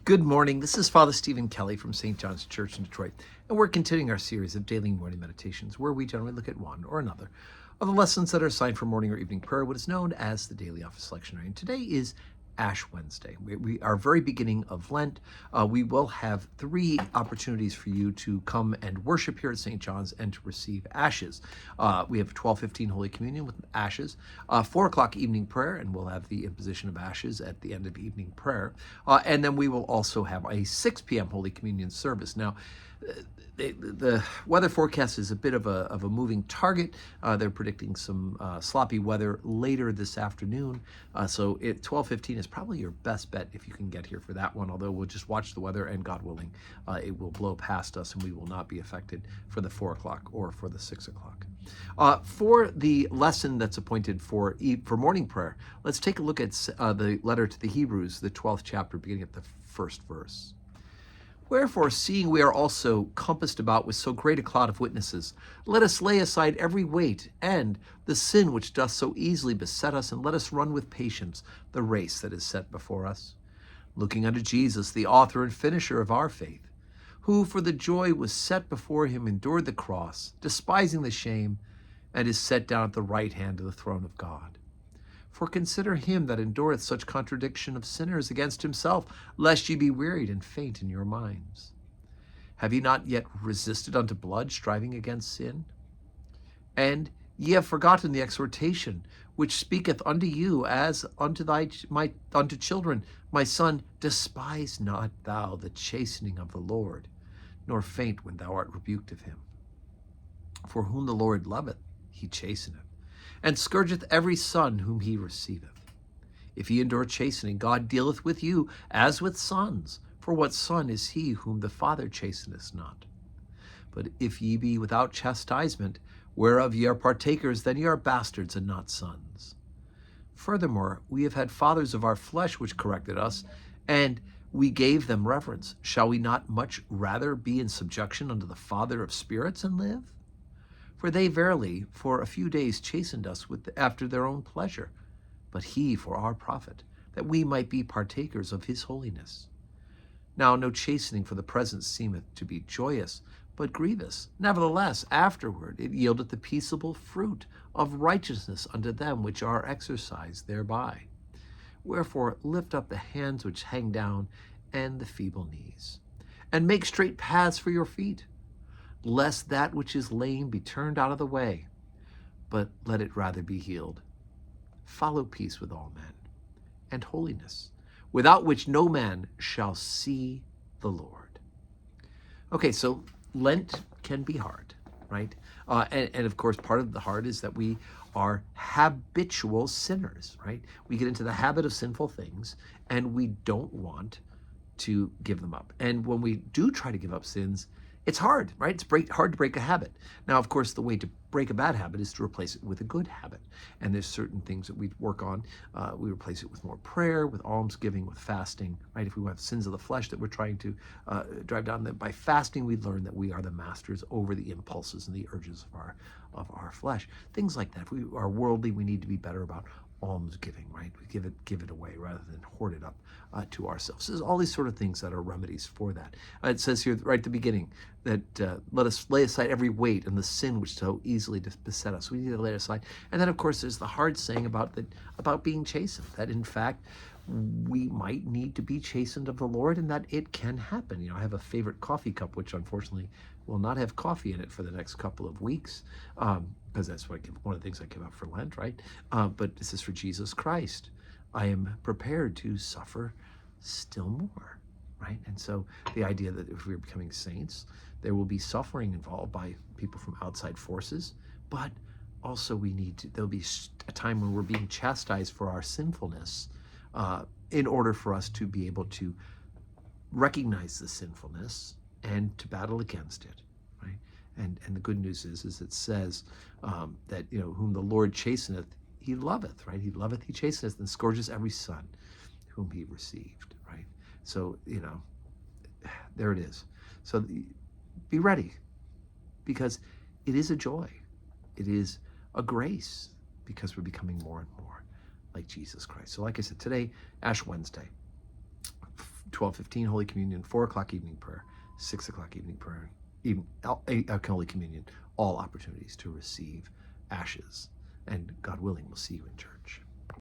Good morning. This is Father Stephen Kelly from St. John's Church in Detroit, and we're continuing our series of daily morning meditations where we generally look at one or another of the lessons that are assigned for morning or evening prayer, what is known as the Daily Office Lectionary. And today is Ash Wednesday. We are very beginning of Lent. We will have 3 opportunities for you to come and worship here at St. John's and to receive ashes. We have 12:15 Holy Communion with ashes, 4 o'clock evening prayer, and we'll have the imposition of ashes at the end of evening prayer. And then we will also have a 6 p.m. Holy Communion service. Now, the weather forecast is a bit of a moving target. They're predicting some sloppy weather later this afternoon. So 12:15 is probably your best bet if you can get here for that one, although we'll just watch the weather and God willing, it will blow past us and we will not be affected for the 4 o'clock or for the 6 o'clock. For the lesson that's appointed for morning prayer, let's take a look at the letter to the Hebrews, the 12th chapter, beginning at the first verse. Wherefore, seeing we are also compassed about with so great a cloud of witnesses, let us lay aside every weight and the sin which doth so easily beset us, and let us run with patience the race that is set before us, looking unto Jesus, the author and finisher of our faith, who for the joy was set before him endured the cross, despising the shame, and is set down at the right hand of the throne of God. For consider him that endureth such contradiction of sinners against himself, lest ye be wearied and faint in your minds. Have ye not yet resisted unto blood, striving against sin? And ye have forgotten the exhortation which speaketh unto you as unto children, my son, despise not thou the chastening of the Lord, nor faint when thou art rebuked of him. For whom the Lord loveth, he chasteneth, and scourgeth every son whom he receiveth. If ye endure chastening, God dealeth with you as with sons. For what son is he whom the Father chasteneth not? But if ye be without chastisement, whereof ye are partakers, then ye are bastards and not sons. Furthermore, we have had fathers of our flesh which corrected us, and we gave them reverence. Shall we not much rather be in subjection unto the Father of spirits and live? For they verily for a few days chastened us after their own pleasure, but he for our profit, that we might be partakers of his holiness. Now no chastening for the present seemeth to be joyous, but grievous. Nevertheless, afterward it yieldeth the peaceable fruit of righteousness unto them which are exercised thereby. Wherefore lift up the hands which hang down, and the feeble knees, and make straight paths for your feet, lest that which is lame be turned out of the way, but let it rather be healed. Follow peace with all men, and holiness, without which no man shall see the Lord. Okay, so Lent can be hard, right? And of course, part of the hard is that we are habitual sinners, right? We get into the habit of sinful things, and we don't want to give them up. And when we do try to give up sins, it's hard, right? It's hard to break a habit. Now, of course, the way to break a bad habit is to replace it with a good habit. And there's certain things that we work on. We replace it with more prayer, with almsgiving, with fasting, right? If we have sins of the flesh that we're trying to drive down, that by fasting we learn that we are the masters over the impulses and the urges of our flesh. Things like that. If we are worldly, we need to be better about almsgiving, right? We give it away rather than hoard it up to ourselves. There's all these sort of things that are remedies for that. It says here right at the beginning that let us lay aside every weight and the sin which so easily beset us. We need to lay it aside. And then, of course, there's the hard saying about being chastened, that in fact we might need to be chastened of the Lord, and that it can happen. You know, I have a favorite coffee cup, which unfortunately will not have coffee in it for the next couple of weeks, because that's one of the things I give up for Lent, right? But this is for Jesus Christ. I am prepared to suffer still more, right? And so the idea that if we're becoming saints, there will be suffering involved by people from outside forces, but also there'll be a time when we're being chastised for our sinfulness, in order for us to be able to recognize the sinfulness and to battle against it, right? And the good news is it says that, you know, whom the Lord chasteneth, he loveth, right? He loveth, he chasteneth, and scourges every son whom he received, right? So, you know, there it is. So be ready, because it is a joy. It is a grace, because we're becoming more and more like Jesus Christ. So like I said, today, Ash Wednesday. 12:15 Holy Communion, 4 o'clock evening prayer, 6 o'clock evening prayer, even Holy Communion, all opportunities to receive ashes. And God willing, we'll see you in church.